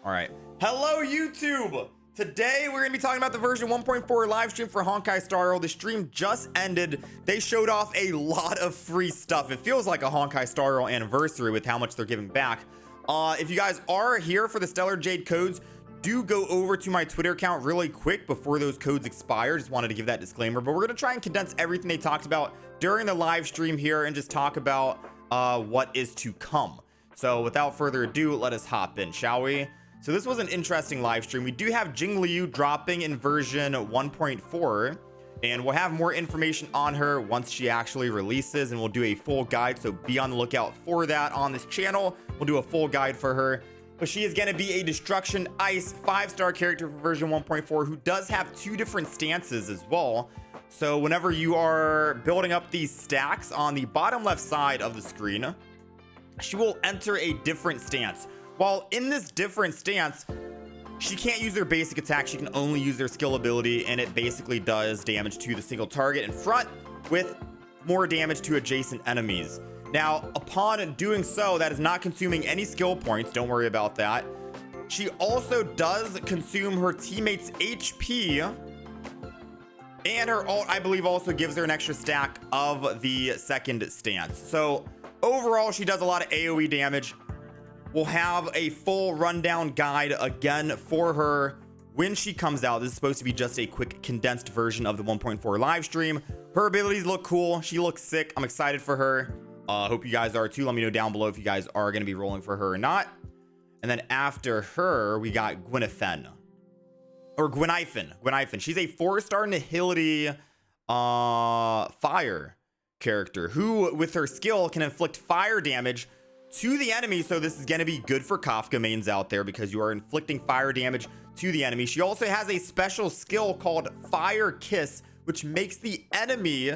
All right. Hello, YouTube. Today, we're going to be talking about the version 1.4 live stream for Honkai Star Rail. The stream just ended. They showed off a lot of free stuff. It feels like a Honkai Star Rail anniversary with how much they're giving back. If you guys are here for the Stellar Jade codes, do go over to my Twitter account really quick before those codes expire. Just wanted to give that disclaimer, but we're going to try and condense everything they talked about during the live stream here and just talk about what is to come. So without further ado, let us hop in, shall we? So this was an interesting live stream. We do have Jingliu dropping in version 1.4, and we'll have more information on her once she actually releases, and we'll do a full guide, so be on the lookout for that on this channel. We'll do a full guide for her, but she is going to be a Destruction Ice 5-star character for version 1.4 who does have 2 different stances as well. So whenever you are building up these stacks on the bottom left side of the screen, she will enter a different stance. While in this different stance, she can't use her basic attack. She can only use her skill ability, and it basically does damage to the single target in front with more damage to adjacent enemies. Now, upon doing so, that is not consuming any skill points. Don't worry about that. She also does consume her teammates' HP, and her ult, I believe, also gives her an extra stack of the second stance. So overall, she does a lot of AoE damage. We'll have a full rundown guide again for her when she comes out. This is supposed to be just a quick condensed version of the 1.4 live stream. Her abilities look cool. She looks sick. I'm excited for her. Hope you guys are too. Let me know down below if you guys are going to be rolling for her or not. And then after her, we got Guinaifen. Or Guinaifen. She's a 4-star Nihility fire character who, with her skill, can inflict fire damage to the enemy. So this is going to be good for Kafka mains out there because you are inflicting fire damage to the enemy. She also has a special skill called Fire Kiss, which makes the enemy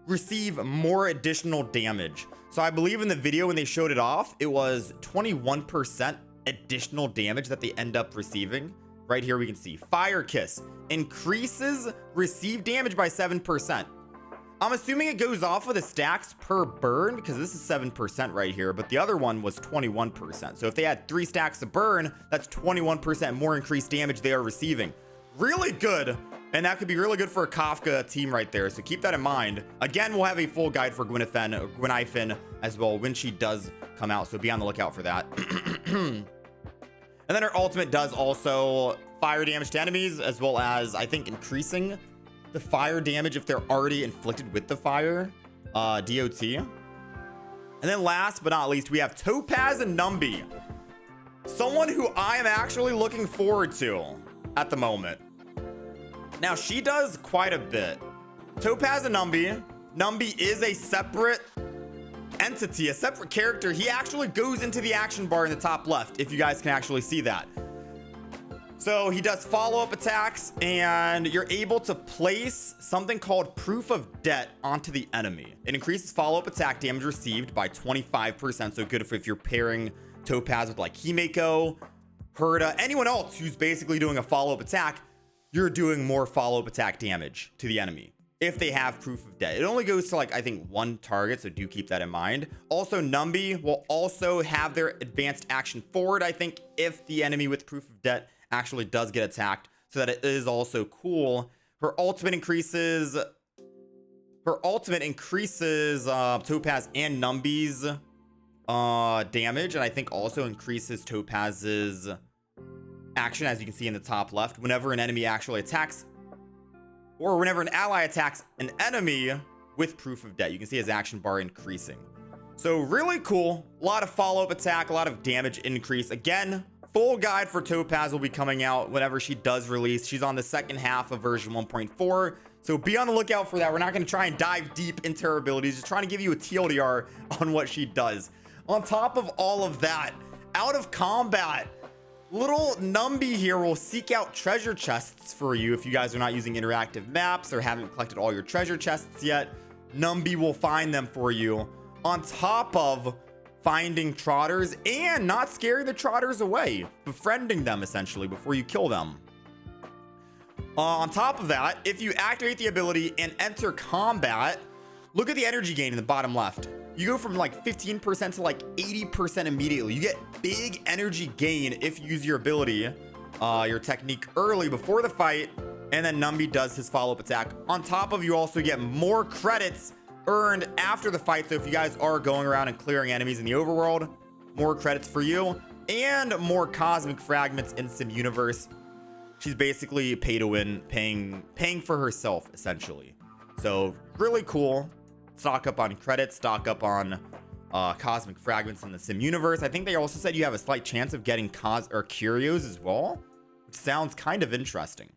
receive more additional damage. So I believe in the video when they showed it off, it was 21% additional damage that they end up receiving. Right here we can see Fire Kiss increases received damage by 7%. I'm assuming it goes off of the stacks per burn because this is 7% right here, but the other one was 21%. So if they had 3 stacks of burn, that's 21% more increased damage they are receiving. Really good. And that could be really good for a Kafka team right there. So keep that in mind. Again, we'll have a full guide for Guinaifen as well when she does come out. So be on the lookout for that. And then her ultimate does also fire damage to enemies, as well as, I think, increasing the fire damage if they're already inflicted with the fire DOT. And then last but not least, we have Topaz and Numby, someone who I am actually looking forward to at the moment. Now, she does quite a bit. Topaz and Numby is a separate entity, a separate character. He actually goes into the action bar in the top left, if you guys can actually see that. So he does follow-up attacks, and you're able to place something called Proof of Debt onto the enemy. It increases follow-up attack damage received by 25%. So good if you're pairing Topaz with like Himeko, Herda, anyone else who's basically doing a follow-up attack, you're doing more follow-up attack damage to the enemy if they have Proof of Debt. It only goes to like, I think, 1 target, so do keep that in mind. Also, Numby will also have their advanced action forward, I think, if the enemy with Proof of Debt actually does get attacked, so that it is also cool. Her ultimate increases Topaz and Numby's damage, and I think also increases Topaz's action, as you can see in the top left. Whenever an enemy actually attacks, or whenever an ally attacks an enemy with Proof of Debt, you can see his action bar increasing. So really cool. A lot of follow-up attack, a lot of damage increase. Again, full guide for Topaz will be coming out whenever she does release. She's on the second half of version 1.4, so be on the lookout for that. We're not going to try and dive deep into her abilities, just trying to give you a TLDR on what she does. On top of all of that, out of combat, little Numby here will seek out treasure chests for you. If you guys are not using interactive maps or haven't collected all your treasure chests yet, Numby will find them for you, on top of finding trotters and not scaring the trotters away, befriending them essentially before you kill them. On top of that, if you activate the ability and enter combat, look at the energy gain in the bottom left. you go from like 15% to like 80% immediately. You get big energy gain if you use your ability, your technique early before the fight, and then Numby does his follow-up attack. On top of, you also get more credits earned after the fight. So if you guys are going around and clearing enemies in the overworld, more credits for you, and more cosmic fragments in Sim Universe. She's basically pay to win, paying for herself essentially. So really cool. Stock up on credits, stock up on cosmic fragments in the Sim Universe. I think they also said you have a slight chance of getting curios as well, which sounds kind of interesting.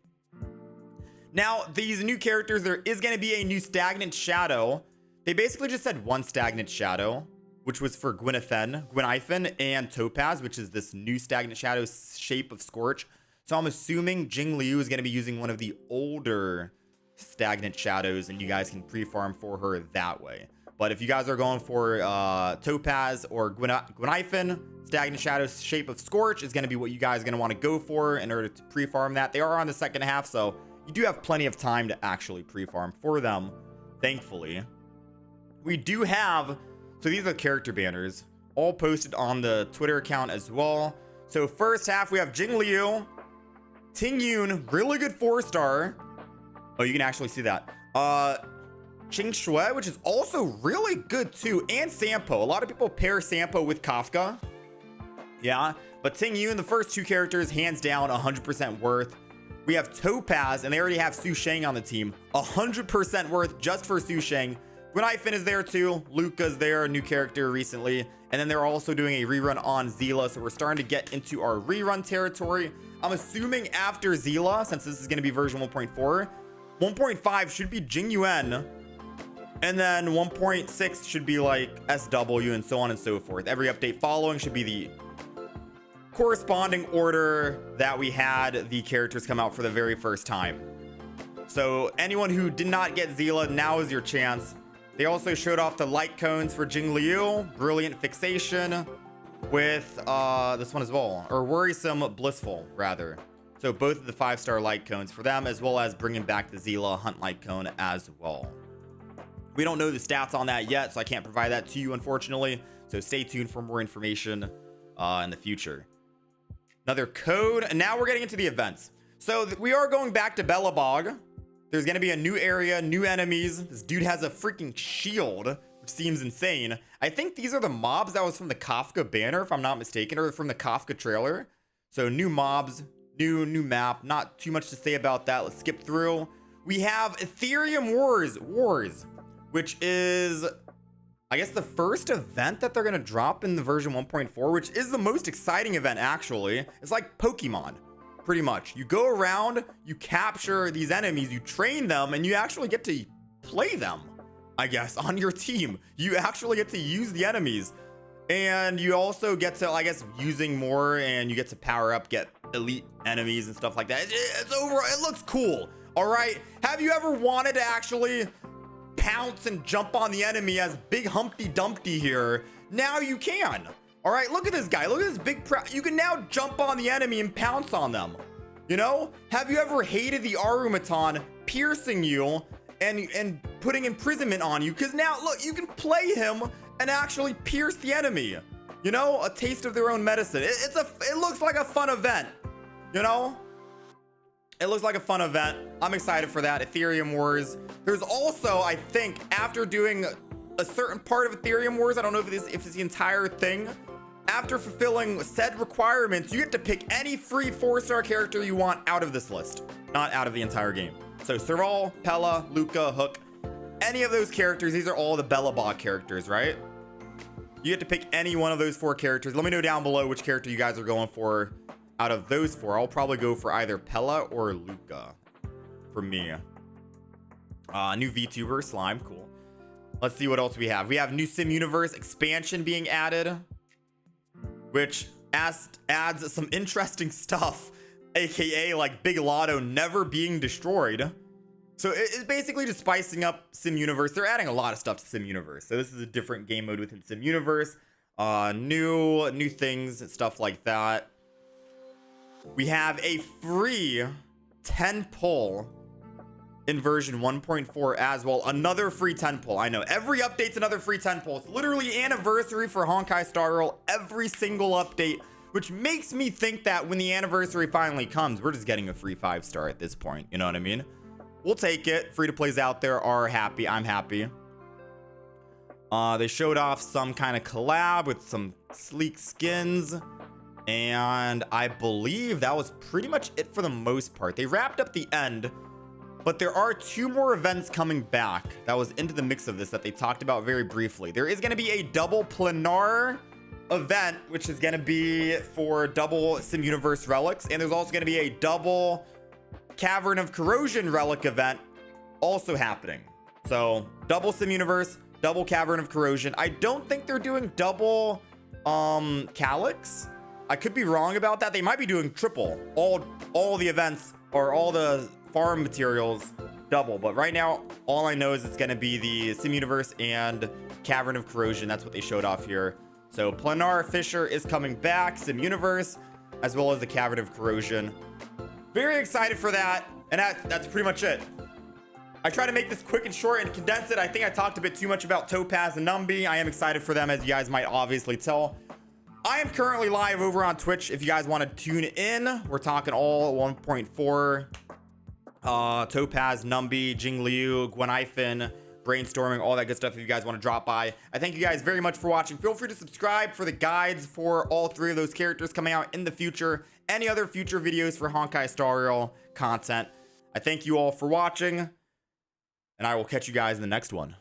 Now, these new characters, there is going to be a new Stagnant Shadow. They basically just said one Stagnant Shadow, which was for Guinaifen and Topaz, which is this new Stagnant Shadow Shape of Scorch. So I'm assuming Jingliu is going to be using one of the older Stagnant Shadows, and you guys can pre-farm for her that way. But if you guys are going for Topaz or Guinaifen, Stagnant Shadow Shape of Scorch is going to be what you guys are going to want to go for in order to pre-farm that. They are on the second half, so you do have plenty of time to actually pre-farm for them, thankfully. We do have, so these are the character banners, all posted on the Twitter account as well. So first half, we have Jingliu, Tingyun, really good 4-star. Oh, you can actually see that. Ching Shui, which is also really good too, and Sampo. A lot of people pair Sampo with Kafka. Yeah, but Tingyun, the first two characters, hands down, 100% worth. We have Topaz, and they already have Su Sheng on the team. 100% worth just for Su Sheng. Guinaifen is there too. Luca's there, a new character recently. And then they're also doing a rerun on Zila, so we're starting to get into our rerun territory. I'm assuming after Zila, since this is going to be version 1.4, 1.5 should be Jingyuan, and then 1.6 should be like SW and so on and so forth. Every update following should be the corresponding order that we had the characters come out for the very first time. So anyone who did not get Zila, now is your chance. They also showed off the light cones for Jingliu, Brilliant Fixation, with this one as well, or Worrisome Blissful rather. So both of the 5-star light cones for them, as well as bringing back the Zila Hunt light cone as well. We don't know the stats on that yet, so I can't provide that to you, unfortunately. So stay tuned for more information in the future. Another code, and now we're getting into the events. So we are going back to Belobog. There's going to be a new area, new enemies. This dude has a freaking shield, which seems insane. I think these are the mobs that was from the Kafka banner, if I'm not mistaken, or from the Kafka trailer. So new mobs, new map. Not too much to say about that. Let's skip through. We have Ethereum Wars, which is, I guess, the first event that they're going to drop in the version 1.4, which is the most exciting event, actually. It's like Pokemon, pretty much. You go around, you capture these enemies, you train them, and you actually get to play them, I guess, on your team. You actually get to use the enemies. And you also get to, I guess, using more, and you get to power up, get elite enemies and stuff like that. It looks cool, all right? Have you ever wanted to actually pounce and jump on the enemy as Big Humpty Dumpty here? Now you can. All right, look at this guy. Look at this big you can now jump on the enemy and pounce on them. You know? Have you ever hated the Arumaton piercing you and putting imprisonment on you? Because now, look, you can play him and actually pierce the enemy. You know? A taste of their own medicine. It looks like a fun event. You know? It looks like a fun event. I'm excited for that. Ethereum Wars. There's also, I think, after doing a certain part of Ethereum Wars, I don't know if it's the entire thing, after fulfilling said requirements, you get to pick any free 4-star character you want out of this list, not out of the entire game. So Serval, Pella, Luca, Hook, any of those characters, these are all the Belobog characters, right? You get to pick any one of those 4 characters. Let me know down below which character you guys are going for out of those 4. I'll probably go for either Pella or Luca for me. New VTuber, Slime, cool. Let's see what else we have. We have new Sim Universe expansion being added, which adds some interesting stuff, aka like Big Lotto never being destroyed. So it's basically just spicing up Sim Universe. They're adding a lot of stuff to Sim Universe. So this is a different game mode within Sim Universe. New things and stuff like that. We have a free 10 pull in version 1.4 as well. Another free 10 pull. I know every update's another free 10 pull. It's literally anniversary for Honkai Star Rail every single update, which makes me think that when the anniversary finally comes, we're just getting a free 5-star at this point. You know what I mean? We'll take it. Free to plays out there are happy. I'm happy. They showed off some kind of collab with some sleek skins, and I believe that was pretty much it for the most part. They wrapped up the end, but there are 2 more events coming back that was into the mix of this that they talked about very briefly. There is going to be a double planar event, which is going to be for double Sim Universe relics, and there's also going to be a double Cavern of Corrosion relic event also happening. So double Sim Universe, double Cavern of Corrosion. I don't think they're doing double Calyx. I could be wrong about that. They might be doing triple. All the events or all the farm materials double. But right now, all I know is it's going to be the Sim Universe and Cavern of Corrosion. That's what they showed off here. So Planar Fisher is coming back, Sim Universe, as well as the Cavern of Corrosion. Very excited for that. And that's pretty much it. I try to make this quick and short and condense it. I think I talked a bit too much about Topaz and Numby. I am excited for them, as you guys might obviously tell. I am currently live over on Twitch if you guys want to tune in. We're talking all 1.4. Topaz, Numby, Jingliu, Guinaifen, brainstorming, all that good stuff if you guys want to drop by. I thank you guys very much for watching. Feel free to subscribe for the guides for all 3 of those characters coming out in the future. Any other future videos for Honkai Star Rail content. I thank you all for watching, and I will catch you guys in the next one.